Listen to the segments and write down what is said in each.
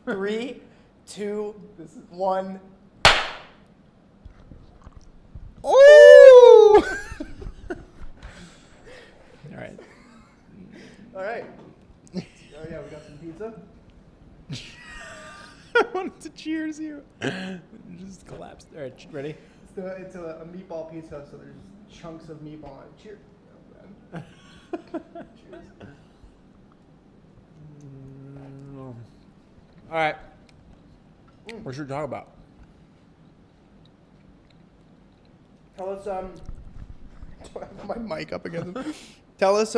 3, 2, 1. Oh! All right. All right. Oh yeah, we got some pizza. I wanted to cheers you. Just collapsed. All right, ready? It's a meatball pizza, so there's chunks of meatball on it. Cheers. Oh, cheers. All right. What should we talk about? Tell us, do I have my mic up against him? Tell us,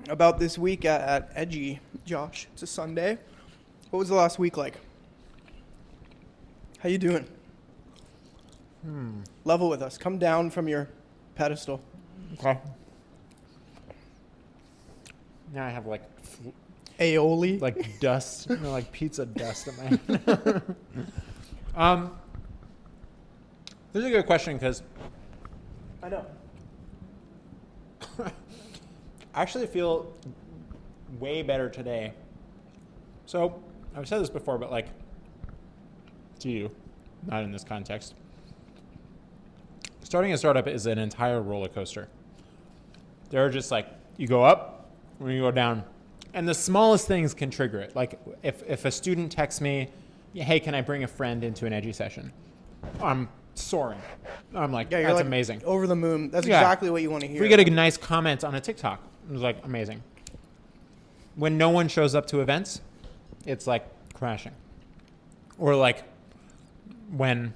about this week at Edgi, Josh. It's a Sunday. What was the last week like? How you doing? Level with us. Come down from your pedestal. Okay. Now I have like Aioli. like dust, like pizza dust in my hand. This is a good question because I know. I actually feel way better today. So I've said this before, but like to you, not in this context. Starting a startup is an entire roller coaster. There are just like, you go up or you go down. And the smallest things can trigger it. Like if a student texts me, hey, can I bring a friend into an Edgi session? I'm soaring. I'm like, Yeah, that's like amazing. Over the moon. That's Yeah. exactly what you want to hear. If we get a nice comment on a TikTok, it's like amazing. When no one shows up to events, it's like crashing. Or like when,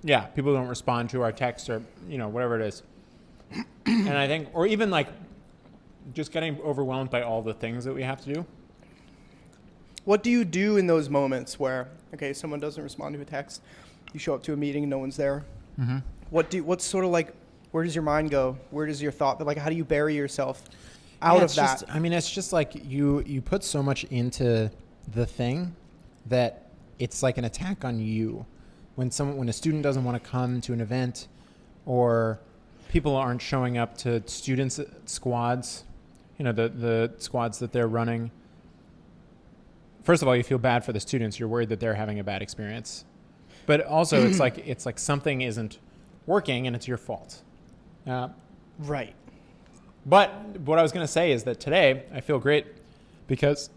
people don't respond to our text or, whatever it is. And I think, or even like just getting overwhelmed by all the things that we have to do. What do you do in those moments where, okay, someone doesn't respond to a text, you show up to a meeting and no one's there? Mm-hmm. What's sort of like, where does your mind go? Where does your thought, like, how do you bury yourself out of that? It's just like you put so much into the thing that it's like an attack on you. When a student doesn't want to come to an event, or people aren't showing up to students' squads, the squads that they're running. First of all, you feel bad for the students. You're worried that they're having a bad experience. But also it's like something isn't working and it's your fault. Right. But what I was going to say is that today I feel great because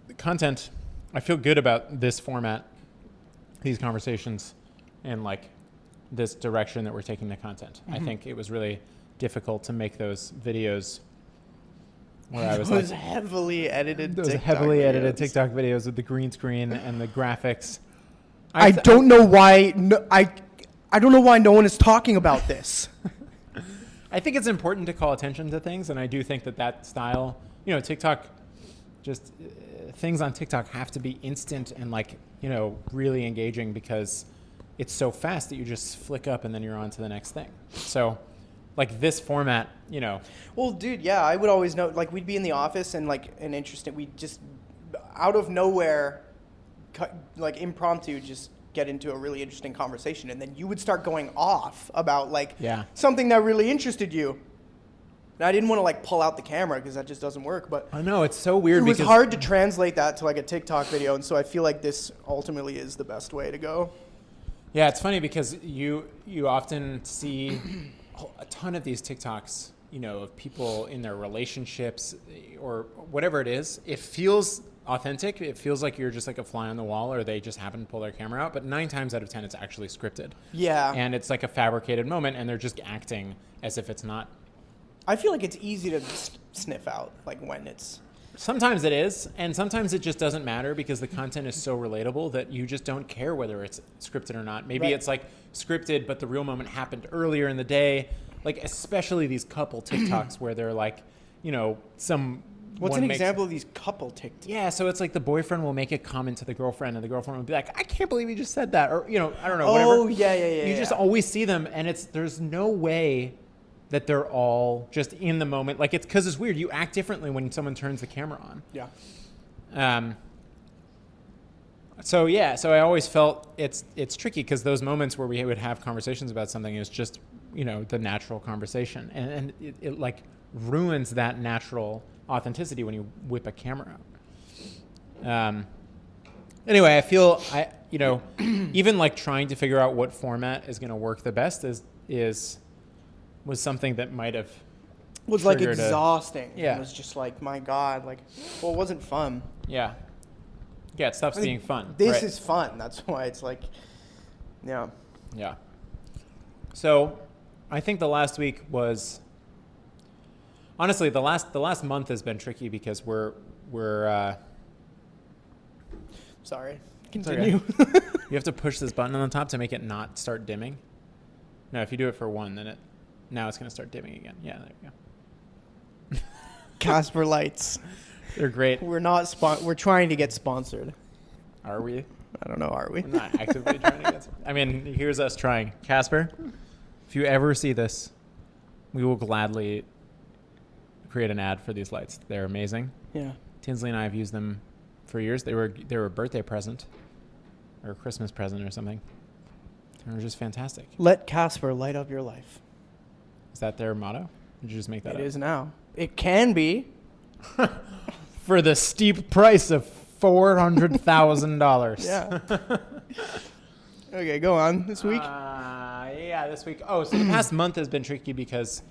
the content, I feel good about this format, these conversations, and like this direction that we're taking the content. Mm-hmm. I think it was really difficult to make those videos where I was those heavily edited TikTok videos with the green screen and the graphics. I don't know why no one is talking about this. I think it's important to call attention to things, and I do think that style, TikTok, just things on TikTok have to be instant and like, really engaging because it's so fast that you just flick up and then you're on to the next thing. So like this format, Well, dude, yeah, I would always know, like we'd be in the office and like we'd just out of nowhere, like impromptu, just get into a really interesting conversation, and then you would start going off about like something that really interested you. And I didn't want to like pull out the camera because that just doesn't work. But I know it's so weird. It was hard to translate that to like a TikTok video, and so I feel like this ultimately is the best way to go. Yeah, it's funny because you often see a ton of these TikToks, of people in their relationships or whatever it is. It feels authentic. It feels like you're just like a fly on the wall, or they just happen to pull their camera out. But 9 times out of 10, it's actually scripted. Yeah. And it's like a fabricated moment, and they're just acting as if it's not. I feel like it's easy to sniff out, like when it's. Sometimes it is, and sometimes it just doesn't matter because the content is so relatable that you just don't care whether it's scripted or not. Maybe it's like scripted, but the real moment happened earlier in the day. Like especially these couple TikToks where they're like, What's an example of these couple TikToks? Yeah, so it's like the boyfriend will make a comment to the girlfriend, and the girlfriend will be like, "I can't believe you just said that," or I don't know, whatever. Oh yeah. You just always see them, and there's no way that they're all just in the moment. Like it's because it's weird. You act differently when someone turns the camera on. Yeah. So I always felt it's tricky because those moments where we would have conversations about something is just the natural conversation, and it like ruins that natural authenticity when you whip a camera out. Anyway, I feel even like trying to figure out what format is going to work the best was something that might have Was like triggered exhausting. Yeah. It was just like, my God, like, well, it wasn't fun. Yeah, it stops being fun. This right. is fun. That's why it's like, yeah. Yeah. So, I think the last week was honestly the last month has been tricky because we're Sorry. It's Continue. okay. You have to push this button on the top to make it not start dimming. No, if you do it for one, then now it's going to start dimming again. Yeah, there you go. Casper lights. They're great. We're not we're trying to get sponsored. Are we? I don't know, are we? We're not actively trying to get I mean, here's us trying. Casper, if you ever see this, we will gladly create an ad for these lights. They're amazing. Yeah. Tinsley and I have used them for years. They were a birthday present or a Christmas present or something. They were just fantastic. Let Casper light up your life. Is that their motto? Did you just make that up? It is now. It can be. For the steep price of $400,000. Yeah. Okay, go on. This week? This week. Oh, so the past month has been tricky because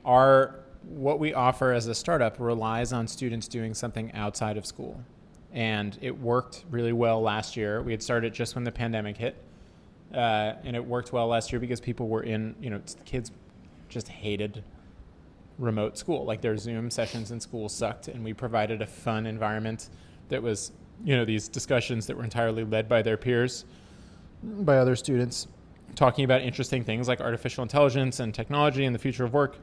what we offer as a startup relies on students doing something outside of school. And it worked really well last year. We had started just when the pandemic hit. And it worked well last year because people were kids just hated remote school. Like their Zoom sessions in school sucked, and we provided a fun environment that was, these discussions that were entirely led by their peers, by other students, talking about interesting things like artificial intelligence and technology and the future of work.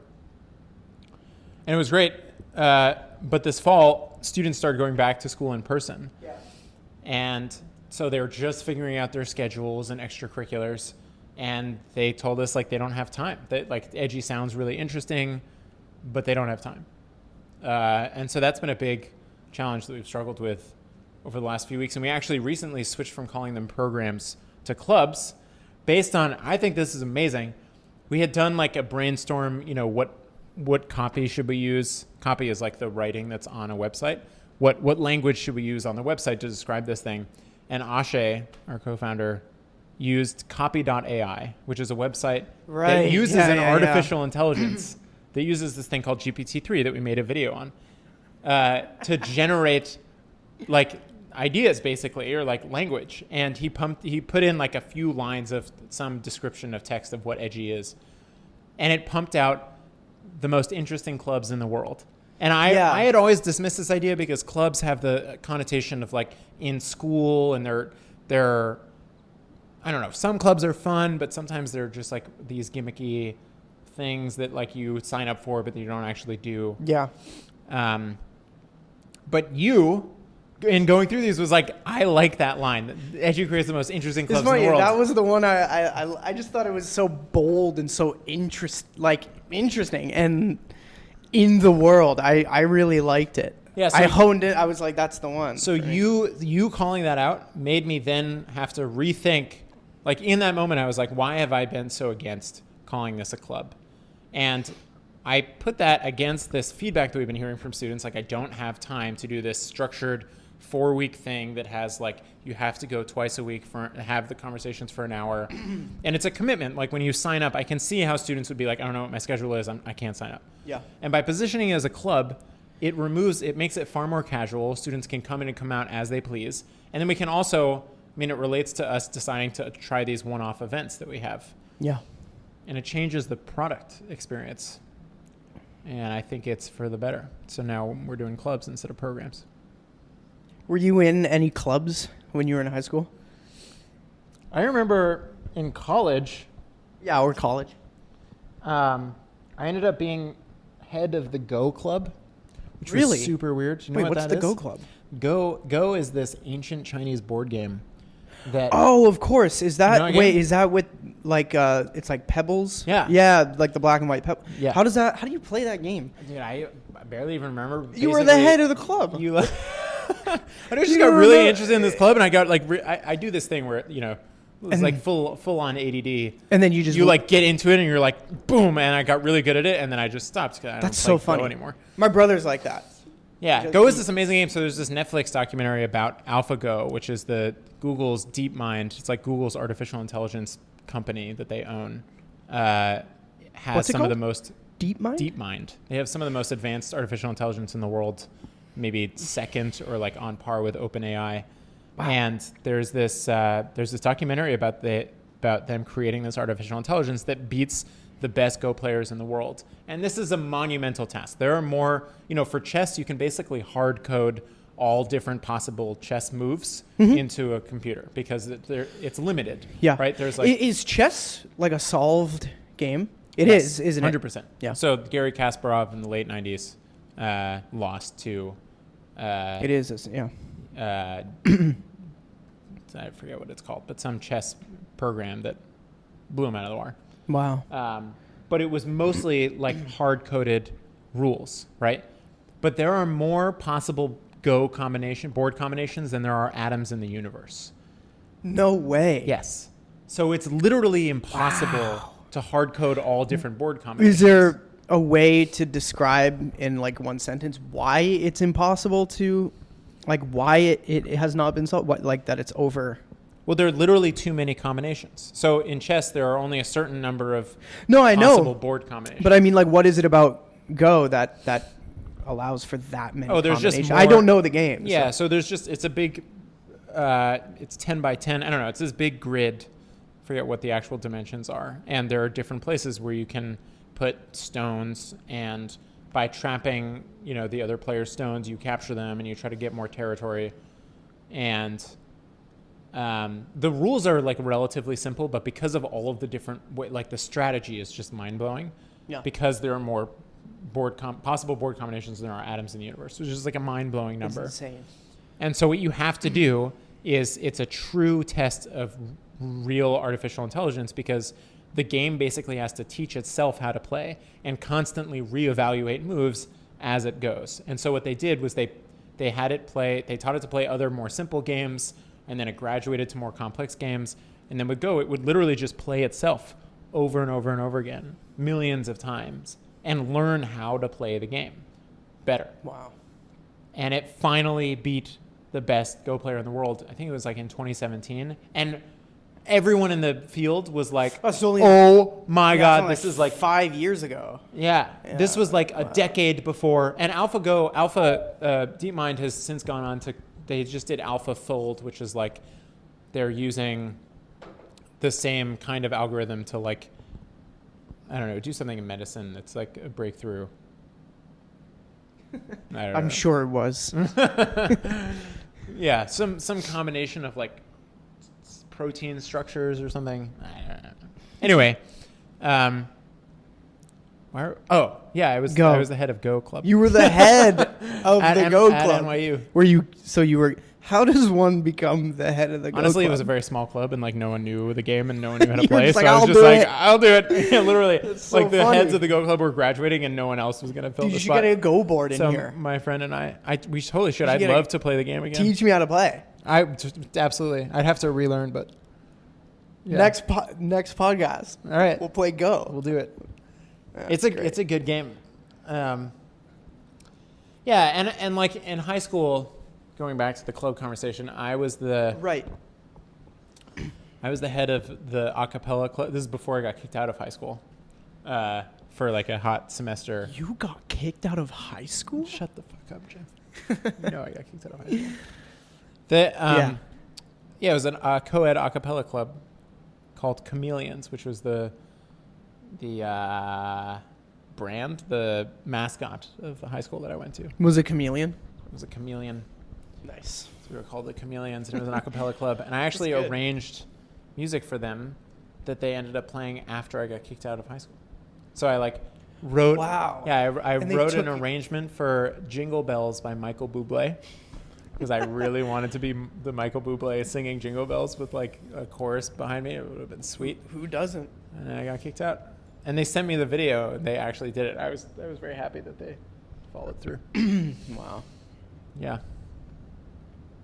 And it was great. But this fall, students started going back to school in person. Yeah. And so they were just figuring out their schedules and extracurriculars. And they told us they don't have time. That Edgi sounds really interesting, but they don't have time. And so that's been a big challenge that we've struggled with over the last few weeks. And we actually recently switched from calling them programs to clubs based on, I think this is amazing. We had done a brainstorm, what copy should we use? Copy is the writing that's on a website. What language should we use on the website to describe this thing? And Ashe, our co-founder, used copy.ai, which is a website that uses artificial intelligence that uses this thing called GPT-3 that we made a video on to generate ideas basically, or language. And he put in a few lines of some description of text of what Edgi is. And it pumped out the most interesting clubs in the world. And I had always dismissed this idea because clubs have the connotation of in school, and they're I don't know, some clubs are fun, but sometimes they're just these gimmicky things that you sign up for but you don't actually do. Yeah. But you, in going through these, was I like that line. Edgi creates the most interesting clubs in the world. That was the one I just thought it was so bold and so interesting and in the world. I really liked it. Yeah, so I honed it. I was like, that's the one. So you calling that out made me then have to rethink. In that moment, I was like, why have I been so against calling this a club? And I put that against this feedback that we've been hearing from students. I don't have time to do this structured 4-week thing that has you have to go twice a week have the conversations for an hour. And it's a commitment. When you sign up, I can see how students would be I don't know what my schedule is. I can't sign up. Yeah. And by positioning it as a club, it makes it far more casual. Students can come in and come out as they please. And then we can also, it relates to us deciding to try these one-off events that we have. Yeah. And it changes the product experience. And I think it's for the better. So now we're doing clubs instead of programs. Were you in any clubs when you were in high school? I remember in college. Yeah, or college. I ended up being head of the Go Club, which really? was super weird. Do you know what's that the is? Go Club? Go is this ancient Chinese board game. Of course. Is that is that with it's Pebbles? Yeah. Yeah, the black and white pebbles. Yeah. How do you play that game? Dude, I barely even remember. You were the head of the club. I just got really interested in this club, and I got I do this thing where it's full on ADD. And then you get into it, and you're boom, and I got really good at it, and then I just stopped because I don't play Go anymore. My brother's like that. Yeah, Just Go is keep- this amazing game. So there's this Netflix documentary about AlphaGo, which is the Google's DeepMind. It's like Google's artificial intelligence company that they own. Has What's it some of the called? most DeepMind? DeepMind. They have some of the most advanced artificial intelligence in the world, maybe second or like on par with OpenAI. Wow. And there's this documentary about them creating this artificial intelligence that beats the best Go players in the world. And this is a monumental task. There are more, for chess, you can basically hard code all different possible chess moves into a computer because it's limited. Yeah. Right? There's like Is chess like a solved game? It Yes, is, isn't it? 100%. Yeah. So Garry Kasparov in the late 90s lost to It is, yeah. I forget what it's called, but some chess program that blew him out of the water. Wow. But it was mostly like hard-coded rules, right? But there are more possible board combinations than there are atoms in the universe. No way. Yes. So it's literally impossible to hard code all different board combinations. Is there a way to describe in like one sentence why it's impossible to, like why it has not been solved? What, like that it's over? Well, there are literally too many combinations. So in chess, there are only a certain number of No, I possible know. board combinations. But I mean, like, what is it about Go that allows for that many? Oh, there's just combinations? more. I don't know the game. Yeah, so. so there's just, it's a big, it's 10 by 10. I don't know. It's this big grid. Forget what the actual dimensions are. And there are different places where you can put stones, and by trapping, the other player's stones, you capture them and you try to get more territory. And the rules are like relatively simple, but because of all of the different, like the strategy is just mind blowing. Yeah. Because there are more possible board combinations than there are atoms in the universe, which is like a mind blowing It's number. insane. And so what you have to do is it's a true test of real artificial intelligence, because the game basically has to teach itself how to play and constantly reevaluate moves as it goes. And so what they did was they taught it to play other more simple games, and then it graduated to more complex games. And then with Go, it would literally just play itself over and over and over again, millions of times, and learn how to play the game better. Wow. And it finally beat the best Go player in the world. I think it was like in 2017. And everyone in the field was like, That's only- oh my Yeah, God, it's this is like, 5 years ago. yeah, this was like a Wow. decade before. And DeepMind has since gone on to, they just did AlphaFold, which is like, they're using the same kind of algorithm to like, I don't know, do something in medicine. It's like a breakthrough. I don't know. I'm sure it was. Yeah, some combination of like protein structures or something. I don't know. Anyway, I was Go. I was the head of Go Club. You were the head of at the Go at Club. NYU. You were. How does one become the head of the Go Honestly, Club? it was a very small club, and like no one knew the game, and no one knew how to You were play. just So like, I was "I'll just do like, it." I'll do it. Yeah, literally, It's so like the funny. heads of the Go Club were graduating, and no one else was gonna fill Dude, the you should spot. get a Go board in So here. my friend and we totally should. You should I'd get a- love to play the game again. Teach me how to play. Absolutely. I'd have to relearn, but yeah. Next podcast, All right, we'll play Go. we'll do it. That's great. It's a good game. Yeah, and like in high school, going back to the club conversation, I was the right. head of the a cappella club. This is before I got kicked out of high school, for like a hot semester. You got kicked out of high school? Shut the fuck up, Jeff. You know I got kicked out of high school. Yeah, it was a co-ed a cappella club called Chameleons, which was the brand, the mascot of the high school that I went to. It Was it chameleon? was a chameleon. Nice. So we were called the Chameleons, and it was an a cappella club. And I actually That's good. arranged music for them that they ended up playing after I got kicked out of high school. So I like wrote. Wow. Yeah, I And they wrote an took- arrangement for Jingle Bells by Michael Bublé, because I really wanted to be the Michael Bublé singing Jingle Bells with like a chorus behind me. It would have been sweet. Who doesn't? And I got kicked out. And they sent me the video. And they actually did it. I was very happy that they followed through. Wow. Yeah.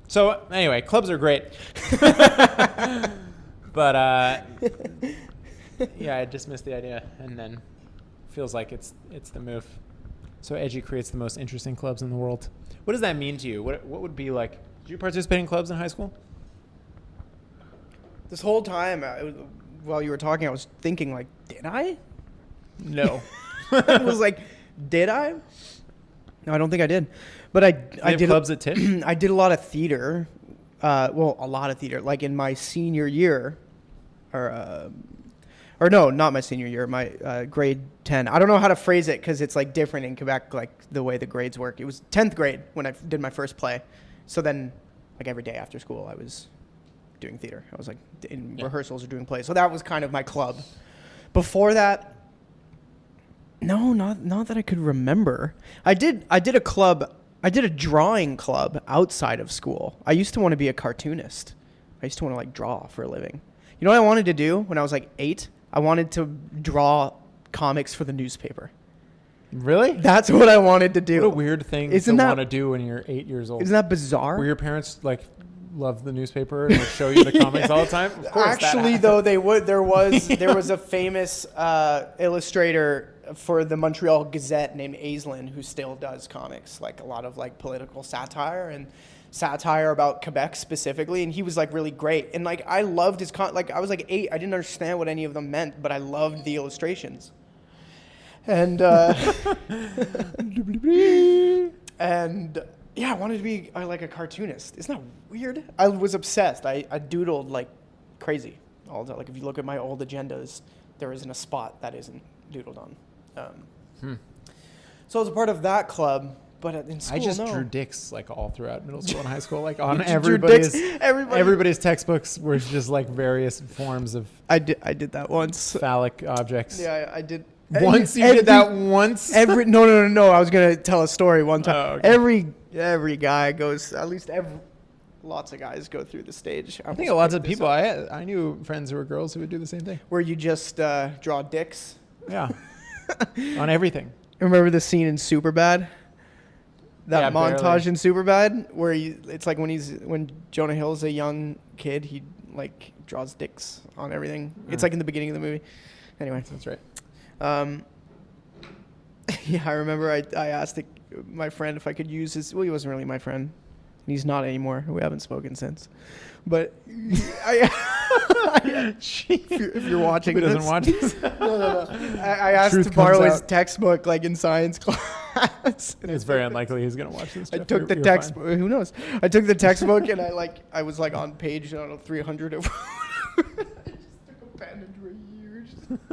So anyway, clubs are great. But yeah, I dismissed the idea, and then feels like it's the move. So Edgi creates the most interesting clubs in the world. What does that mean to you? What would be like? Did you participate in clubs in high school? This whole time, while you were talking, I was thinking, like, did I? No. I was like, did I? No, I don't think I did. But I did clubs at TIFF? I did a lot of theater. A lot of theater. Like in my senior year, or no, not my senior year, my grade 10. I don't know how to phrase it because it's like different in Quebec, like the way the grades work. It was 10th grade when I did my first play. So then, like every day after school, I was doing theater. I was like in rehearsals or doing plays. So that was kind of my club. Before that, no, not that I could remember. I did a club. I did a drawing club outside of school. I used to want to be a cartoonist. I used to want to like draw for a living. You know what I wanted to do when I was like 8? I wanted to draw comics for the newspaper. Really? That's what I wanted to do. What a weird thing to want to do when you're 8 years old. Isn't that bizarre? Were your parents like love the newspaper and would show you the comics all the time? Of course. Actually, though, they would. There was a famous illustrator for the Montreal Gazette named Aislinn who still does comics, like a lot of like political satire and satire about Quebec specifically, and he was like really great. And like I loved his like I was like 8, I didn't understand what any of them meant, but I loved the illustrations. And and yeah, I wanted to be like a cartoonist. Isn't that weird? I was obsessed. I doodled like crazy all the time. Like if you look at my old agendas, there isn't a spot that isn't doodled on. So I was a part of that club, but in school, I just drew dicks like all throughout middle school and high school, like on everybody's textbooks were just like various forms of. I did that once. Phallic objects. Yeah, I did. Once you did that once. No. I was gonna tell a story one time. Oh, okay. Every guy goes. At least lots of guys go through the stage. I think lots of people. I knew friends who were girls who would do the same thing. Where you just draw dicks. Yeah. On everything. Remember the scene in Superbad? That montage barely. in Superbad where it's like when Jonah Hill's a young kid, he like draws dicks on everything. It's like in the beginning of the movie. Anyway, that's right. Yeah, I remember I asked my friend if I could use his. Well, he wasn't really my friend. He's not anymore. We haven't spoken since. But if you're watching, who doesn't watch this? No. I asked to borrow his textbook, like in science class. It's very unlikely he's gonna watch this. I took the textbook. Who knows? I took the textbook and I was like on page 300 of. I just took a pen and drew a year just on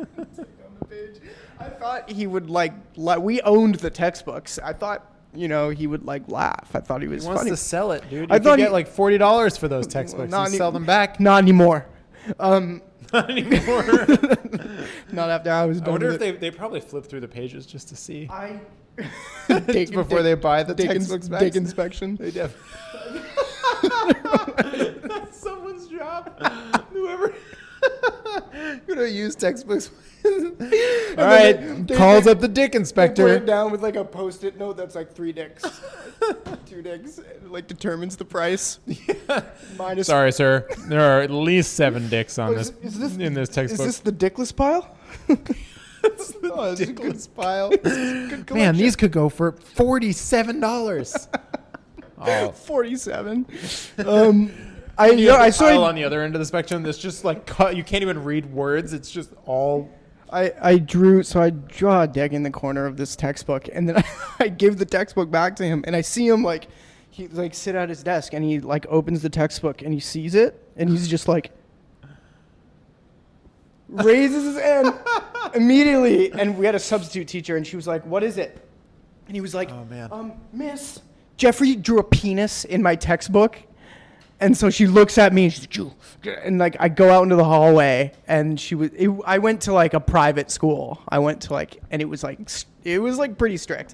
the page. I thought he would like. We owned the textbooks. I thought. He would like laugh. I thought he was funny. He wants to sell it, dude. I thought get like $40 for those textbooks. You sell them back. Not anymore. Not anymore. Not after I was done. I wonder if they probably flip through the pages just to see. Before they buy the textbooks back. Dick inspection. They definitely. That's someone's job. Whoever. Gonna use textbooks. All right, calls up the dick inspector. Put it down with like a post-it note that's like 3 dicks, 2 dicks. It like determines the price. Yeah. Minus. Sorry, sir. There are at least 7 dicks on in this textbook. Is this the dickless pile? It's the dickless pile. Man, these could go for $47. Oh. 47. I saw on the other end of the spectrum. That's just like you can't even read words. It's just all. I draw a dick in the corner of this textbook, and then I give the textbook back to him, and I see him like he like sit at his desk, and he like opens the textbook, and he sees it, and he's just like raises his hand immediately, and we had a substitute teacher, and she was like, "What is it?" And he was like, "Oh man, Miss, Jeffrey drew a penis in my textbook." And so she looks at me and she's like, and like I go out into the hallway, and I went to like a private school. I went to like, and it was like pretty strict.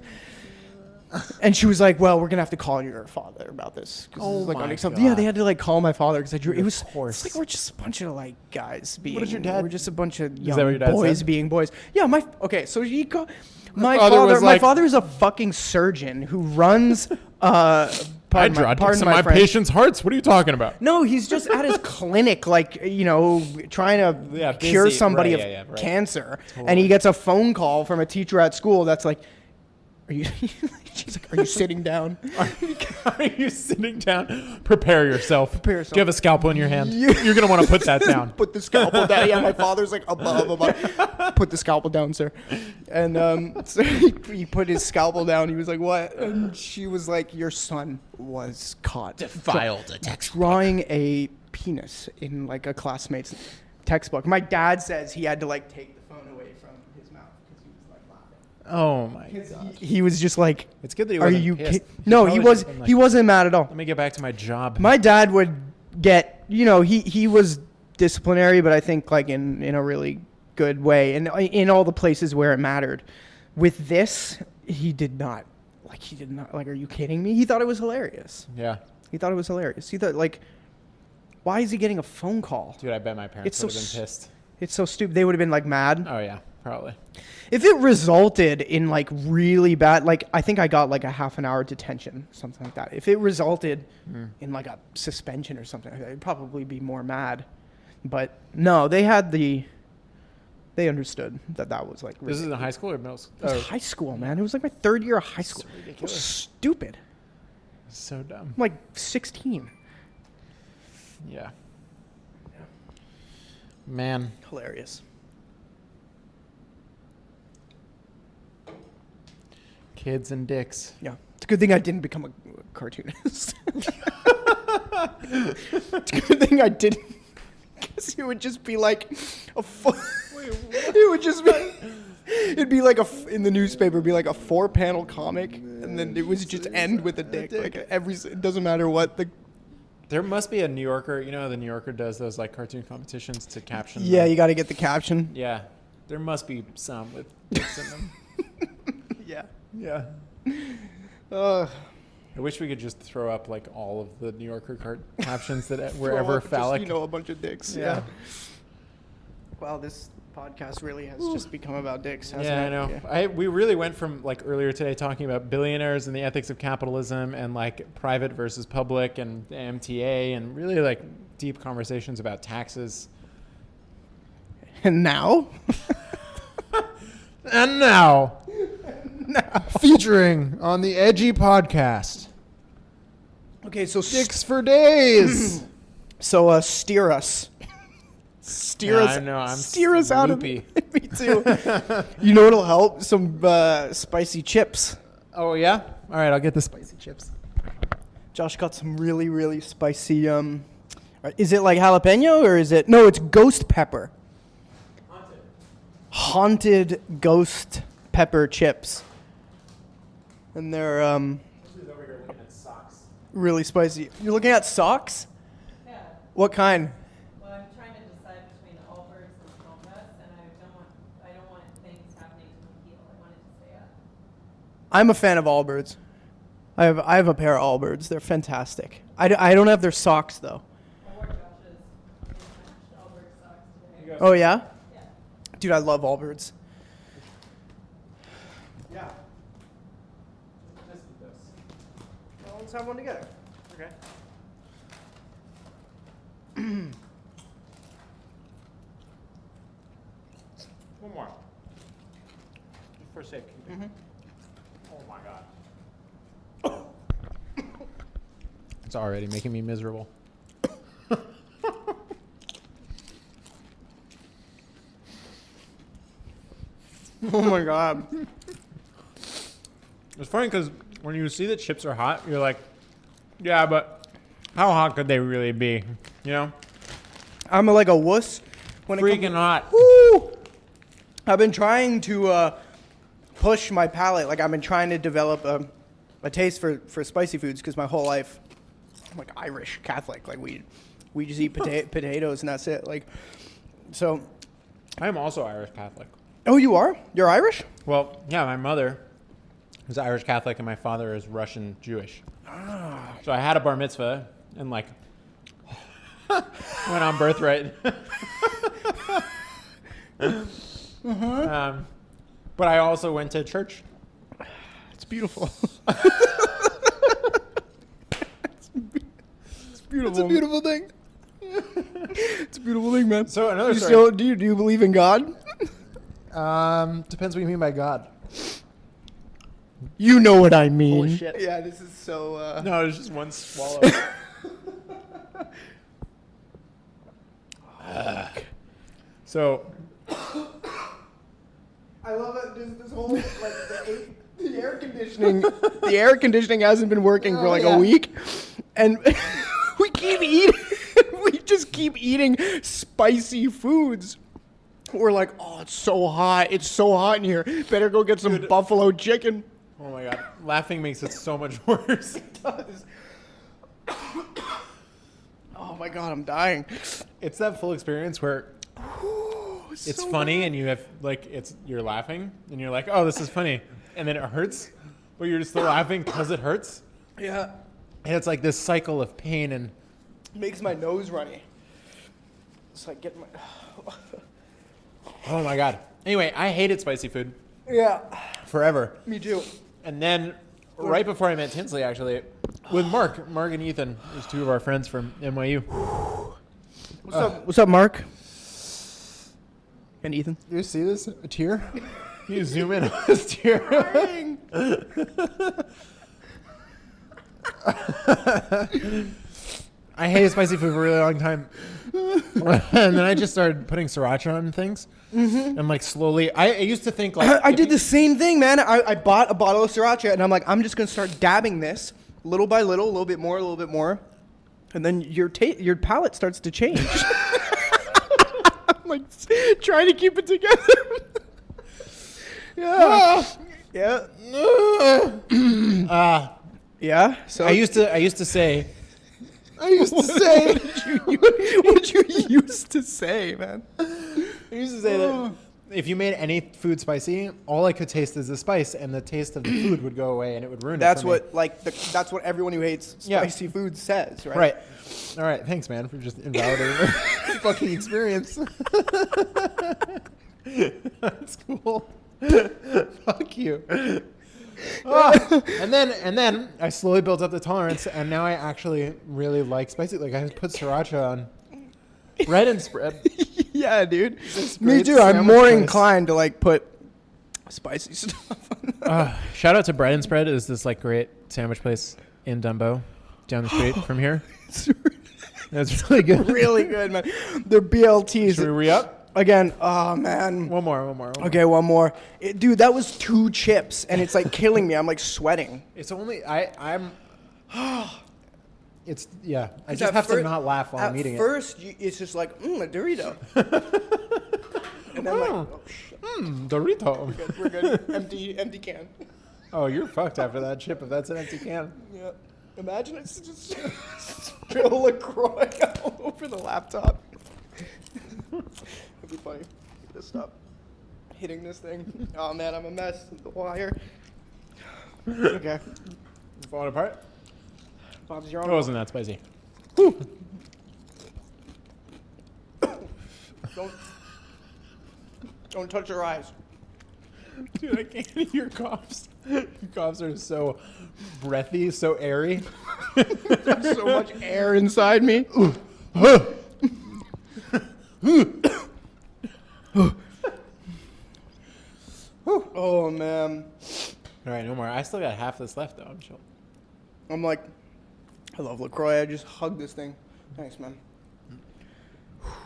And she was like, "Well, we're gonna have to call your father about this." Oh like, my God. Yeah, they had to like call my father because I drew. It's like we're just a bunch of like guys being. What did your dad? We're just a bunch of Is that what your young dad boys said? being boys. Yeah, so he called. My father is a fucking surgeon who runs. I draw dicks on my patients' hearts. What are you talking about? No, he's just at his clinic, like, trying to cure somebody of cancer. Totally. And he gets a phone call from a teacher at school that's like, Are you? She's like, are you sitting down? Are you sitting down? Prepare yourself. Prepare yourself. Do you have a scalpel in your hand? You're going to want to put that down. Put the scalpel down. Yeah, my father's like above. Put the scalpel down, sir. And so he put his scalpel down. He was like, what? And she was like, your son was caught. Defiled a textbook. Drawing a penis in like a classmate's textbook. My dad says he had to like take the phone away from his mouth because he was like laughing. Oh my god. He was just like, It's good that he are wasn't you pissed. No, he was. He wasn't mad at all. Let me get back to my job. My dad would get, he was disciplinary, but I think like in a really good way, and in all the places where it mattered. With this, he did not. Like, are you kidding me? He thought it was hilarious. Yeah. He thought it was hilarious. He thought, like, why is he getting a phone call? Dude, I bet my parents would have been pissed. It's so stupid. They would have been like mad. Oh yeah, probably. If it resulted in like really bad, like I think I got like a half an hour detention, something like that. If it resulted in like a suspension or something like that, I'd probably be more mad. But no, they understood that was like. This is in high school or middle school? It was high school, man. It was like my third year of high school. So It was ridiculous. stupid. So dumb. I'm like 16. Yeah. Man. Hilarious. Kids and dicks. Yeah. It's a good thing I didn't become a cartoonist. It's a good thing I didn't. Because it would just be like it would just be. It'd be like in the newspaper, it'd be like a 4-panel comic, and then it was just end with a dick. Like it doesn't matter what the. There must be a New Yorker. You know how the New Yorker does those like cartoon competitions to caption. Yeah, them? you got to get the caption. Yeah. There must be some with dicks in them. Yeah. Yeah. I wish we could just throw up like all of the New Yorker captions that were ever phallic. Just, a bunch of dicks. Yeah. Wow, this podcast really has just become about dicks, hasn't Yeah, it? I know. Yeah. We really went from like earlier today talking about billionaires and the ethics of capitalism and like private versus public and MTA and really like deep conversations about taxes. And now? And now, featuring on the Edgi podcast, Okay, so dicks for days. So steer us. Steer us. I know, I'm steer us out of loopy. Me too. You know what'll help? Some spicy chips. Oh yeah. All right, I'll get the spicy chips. Josh got some really, really spicy. Is it like jalapeno or is it? No, it's ghost pepper. Haunted ghost pepper chips. And they're Over here looking at socks. really spicy. You're looking at socks? Yeah. What kind? Well, I'm trying to decide between Allbirds and Smallbreast, and I don't want things happening to my heel. I want it to stay up. I'm a fan of Allbirds. I have a pair of Allbirds. They're fantastic. I don't have their socks though. I wore Josh's mismatched Allbirds socks today. Oh yeah? Yeah. Dude, I love Allbirds. Yeah. Well, let's have one together. Okay. One more. Just for safekeeping. Mm-hmm. Oh my god. It's already making me miserable. Oh my god. It's funny because when you see that chips are hot, you're like, yeah, but how hot could they really be? You know? I'm like a wuss when it Freaking comes. hot. Woo! I've been trying to push my palate. Like I've been trying to develop a taste for spicy foods because my whole life, I'm like Irish Catholic. Like we just eat potatoes and that's it. Like, so. I'm also Irish Catholic. Oh, you are? You're Irish? Well, yeah, my mother is Irish Catholic and my father is Russian Jewish. So I had a bar mitzvah and like went on birthright. But I also went to church. It's beautiful. It's beautiful. It's a beautiful thing. It's a beautiful thing, man. So another You story. still, do you believe in God? Depends what you mean by God. You know what I mean. Holy shit. Yeah, this is so. No, it's just one swallow. So, I love it. This whole the air conditioning. The air conditioning hasn't been working for like a week, and we keep eating. We just keep eating spicy foods. We're like, oh, it's so hot. It's so hot in here. Better go get some buffalo chicken. oh my god, laughing makes it so much worse. It does. Oh my god, I'm dying. It's that full experience where it's so funny bad. and you have like you're laughing and you're like, oh, this is funny, and then it hurts, but you're still laughing because it hurts, Yeah, and it's like this cycle of pain and makes my nose runny. It's like getting my. oh my god. Anyway, I hated spicy food Yeah, forever, me too. and then right before I met Tinsley, actually, with Mark and Ethan, there's two of our friends from NYU. What's up? What's up, Mark? And Ethan. You see this? A tear? You zoom in on this tear. I hated spicy food for a really long time. And then I just started putting sriracha on things. Mm-hmm. And like slowly, I used to think like... I did the same thing, man. I bought a bottle of sriracha, and I'm like, I'm just going to start dabbing this little by little, a little bit more, a little bit more. And then your palate starts to change. I'm like trying to keep it together. Yeah. Yeah. Yeah. So I used to say... what did you used to say, man? I used to say that if you made any food spicy, all I could taste is the spice, and the taste of the food would go away, and it would ruin That's it for me. what that's what everyone who hates Yeah. spicy food says, right? Right. All right. Thanks, man, for just invalidating the fucking experience. That's cool. Fuck you. And then I slowly built up the tolerance, and now I actually really like spicy. Like I put sriracha on bread and spread. Yeah, dude. This Me great too. I'm sandwich more place. inclined to like put spicy stuff on. Shout out to Bread and Spread. Is this like great sandwich place in Dumbo, down the street from here? That's really good. Really good, man. They're BLTs. Should we re-up? Again, oh man. One more. Okay, one more. Dude, that was 2 chips, and it's like killing me. I'm like sweating. It's only I'm. It's yeah. I 'Cause just at have to fir- not laugh while I'm eating At first, it's just like, a Dorito. And then like, oh shit, it. Dorito. we're good. Empty can. Oh, you're fucked after that chip if that's an empty can. Yeah. Imagine it's just spill LaCroix all over the laptop. It'd be funny. Just stop hitting this thing. Oh man, I'm a mess. The wire. Okay. Falling apart. Bob's your It own. wasn't that spicy. Don't touch your eyes. Dude, I can't hear your coughs. Your coughs are so breathy, so airy. There's so much air inside me. Oh man. All right, no more. I still got half this left, though. I'm chill. I'm like, I love LaCroix. I just hug this thing. Thanks, man. Here,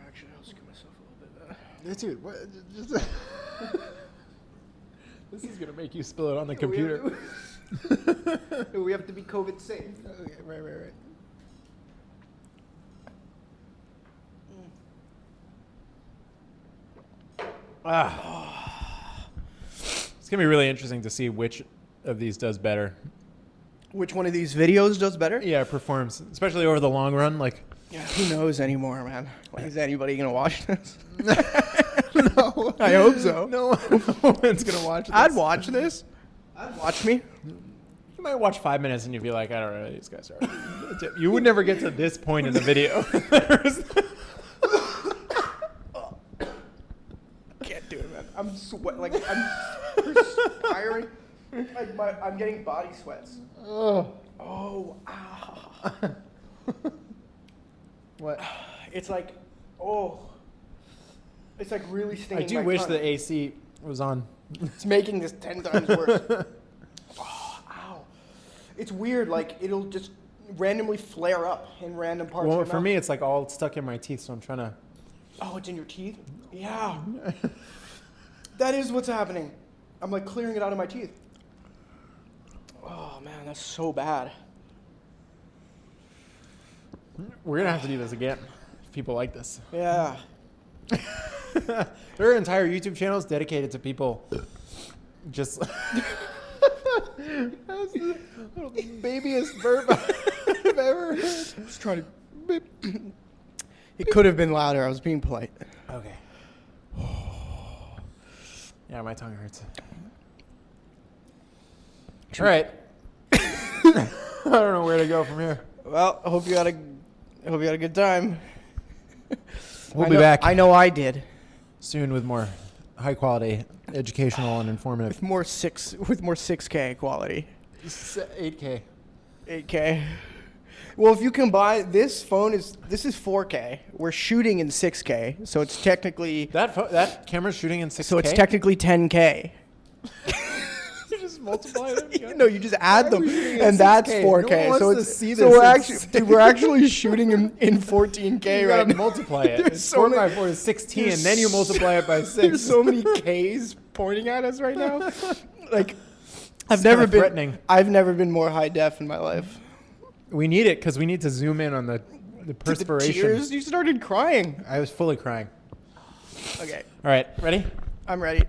actually, I'll scoop myself a little bit better. Dude, what? This is gonna make you spill it on the computer. We have to be COVID safe. Okay, right. It's gonna be really interesting to see which of these does better. Which one of these videos does better? Yeah, performs, especially over the long run. Like, Yeah, who knows anymore, man? Like, is anybody gonna watch this? no, I hope so. no one's gonna watch this. I'd watch this. I'd watch me. You might watch 5 minutes and you'd be like, I don't know who these guys are. You would never get to this point in the video. Can't do it, man. I'm I'm perspiring. Like I'm getting body sweats. Oh. Oh, ow. What? It's like, oh. It's like really I stinging do my wish tongue. the AC was on It's making this 10 times worse. Oh, ow. It's weird. Like, it'll just randomly flare up in random parts Well, of your for mouth. me, it's like all stuck in my teeth, so I'm trying to. Oh, it's in your teeth? Yeah. That is what's happening. I'm like clearing it out of my teeth. Oh, man, that's so bad. We're gonna have to do this again. If people like this. Yeah. There are entire YouTube channels dedicated to people just. That's the little babyest burp I've ever heard. I was trying to... It could have been louder. I was being polite. Okay. Yeah, my tongue hurts. All right. I don't know where to go from here. Well, I hope you had a good time. We'll be back I know I did. soon with more high quality, educational, and informative. With more 6K quality. 8K. 8K. Well, if you combine this is 4K. We're shooting in 6K, so it's technically That camera's shooting in 6K. so it's technically 10K. You just multiply them. No, you just add Why are them, we shooting in and that's 6K? 4K. No one so wants it's to see so this. we're actually shooting in 14K You right gotta now. multiply it. There's It's so 4 many- by 4 is 16, there's and then you multiply it by 6. There's so many K's pointing at us right now. Like, It's kinda threatening. I've never been more high def in my life. We need it because we need to zoom in on the perspiration. The tears, you started crying. I was fully crying. Okay, All right, ready? I'm ready.